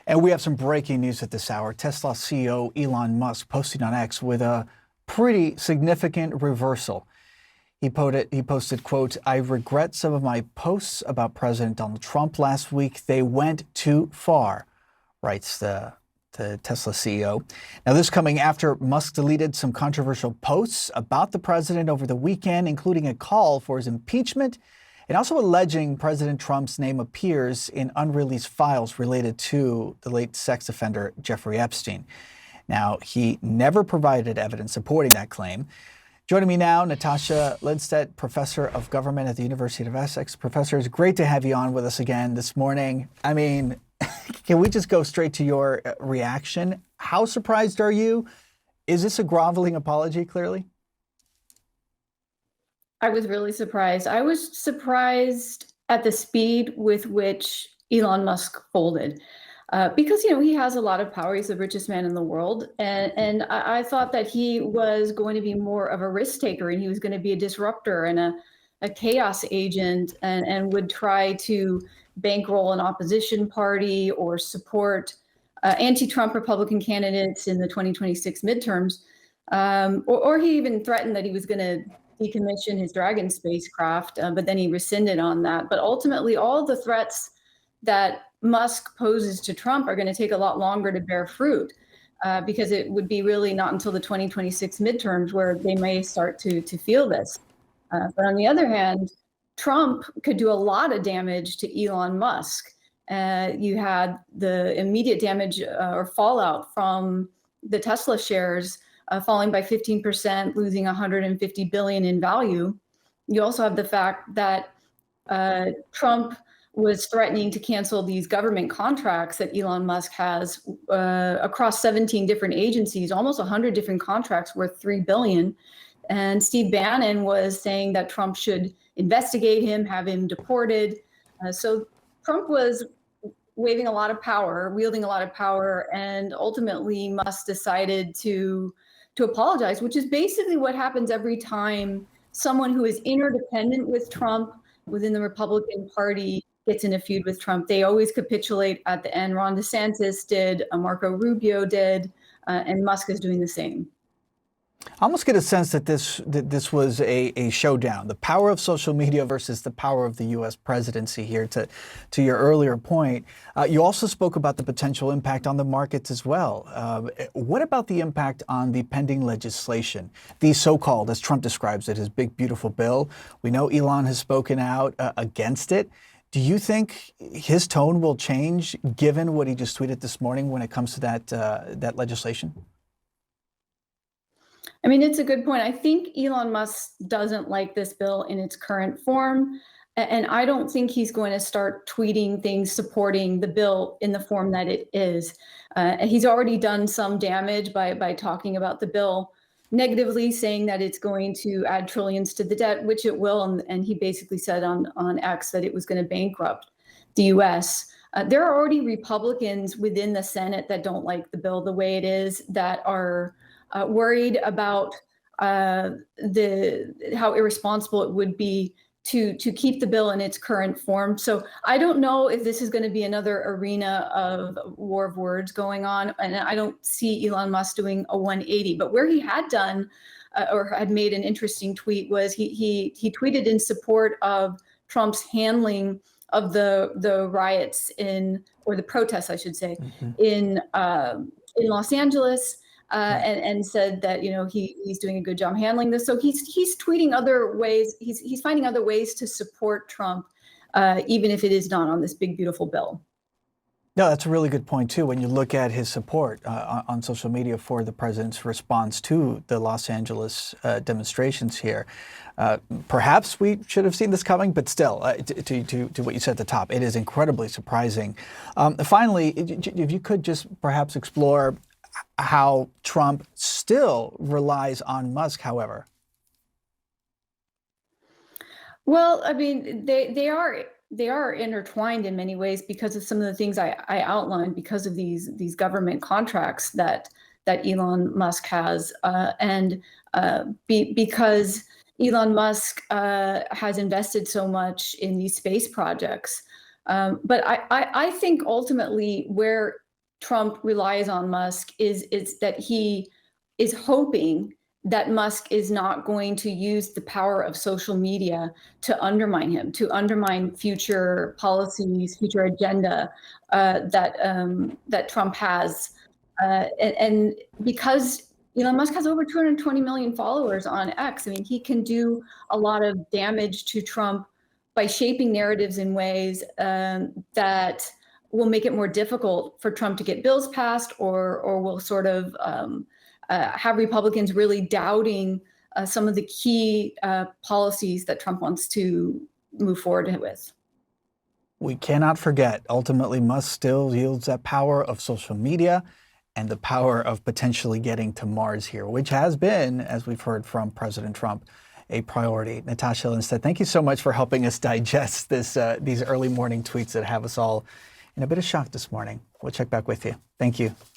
And we have some breaking news at this hour. Tesla CEO Elon Musk posting on X with a pretty significant reversal. He posted, quote, "I regret some of my posts about President Donald Trump last week. They went too far," writes the Tesla CEO. Now, this coming after Musk deleted some controversial posts about the president over the weekend, including a call for his impeachment and also alleging President Trump's name appears in unreleased files related to the late sex offender Jeffrey Epstein. Now, he never provided evidence supporting that claim. Joining me now, Natasha Lindstedt, professor of government at the University of Essex. Professor, it's great to have you on with us again this morning. I mean, can we just go straight to your reaction? How surprised are you? Is this a groveling apology, clearly? I was really surprised. I was surprised at the speed with which Elon Musk folded. Because, he has a lot of power. He's the richest man in the world. And I thought that he was going to be more of a risk taker, and he was going to be a disruptor and a chaos agent, and would try to bankroll an opposition party or support anti-Trump Republican candidates in the 2026 midterms. Or he even threatened that he was going to decommission his Dragon spacecraft, but then he rescinded on that. But ultimately, all the threats that Musk poses to Trump are going to take a lot longer to bear fruit, because it would be really not until the 2026 midterms where they may start to feel this. But on the other hand, Trump could do a lot of damage to Elon Musk. You had the immediate damage or fallout from the Tesla shares falling by 15%, losing 150 billion in value. You also have the fact that Trump was threatening to cancel these government contracts that Elon Musk has across 17 different agencies, almost 100 different contracts worth $3 billion. And Steve Bannon was saying that Trump should investigate him, have him deported. So Trump was wielding a lot of power, and ultimately Musk decided to apologize, which is basically what happens every time someone who is interdependent with Trump within the Republican Party gets in a feud with Trump. They always capitulate at the end. Ron DeSantis did, Marco Rubio did, and Musk is doing the same. I almost get a sense that this was a showdown, the power of social media versus the power of the U.S. presidency here. To your earlier point, you also spoke about the potential impact on the markets as well. What about the impact on the pending legislation, the so-called, as Trump describes it, his big, beautiful bill? We know Elon has spoken out against it. Do you think his tone will change given what he just tweeted this morning when it comes to that legislation? I mean, it's a good point. I think Elon Musk doesn't like this bill in its current form. And I don't think he's going to start tweeting things supporting the bill in the form that it is. He's already done some damage by talking about the bill negatively, saying that it's going to add trillions to the debt, which it will. And he basically said on X that it was going to bankrupt the U.S. There are already Republicans within the Senate that don't like the bill the way it is, that are worried about how irresponsible it would be to keep the bill in its current form. So I don't know if this is going to be another arena of war of words going on, and I don't see Elon Musk doing a 180. But where he had done or had made an interesting tweet was he tweeted in support of Trump's handling of the riots or the protests, I should say, in Los Angeles. And said that he's doing a good job handling this. So he's tweeting other ways. He's finding other ways to support Trump, even if it is not on this big beautiful bill. No, that's a really good point too. When you look at his support on social media for the president's response to the Los Angeles demonstrations here, perhaps we should have seen this coming. But still, to what you said at the top, it is incredibly surprising. Finally, if you could just perhaps explore how Trump still relies on Musk, however. Well, I mean, they are intertwined in many ways because of some of the things I outlined, because of these government contracts that Elon Musk has, and because Elon Musk has invested so much in these space projects. But I think ultimately where Trump relies on Musk is that he is hoping that Musk is not going to use the power of social media to undermine him, to undermine future policies, future agenda that Trump has. And because Elon Musk has over 220 million followers on X, I mean, he can do a lot of damage to Trump by shaping narratives in ways that will make it more difficult for Trump to get bills passed, or will sort of have Republicans really doubting some of the key policies that Trump wants to move forward with. We cannot forget, ultimately, Musk still yields that power of social media and the power of potentially getting to Mars here, which has been, as we've heard from President Trump, a priority. Natasha Lindstedt, thank you so much for helping us digest these early morning tweets that have us all in a bit of shock this morning. We'll check back with you. Thank you.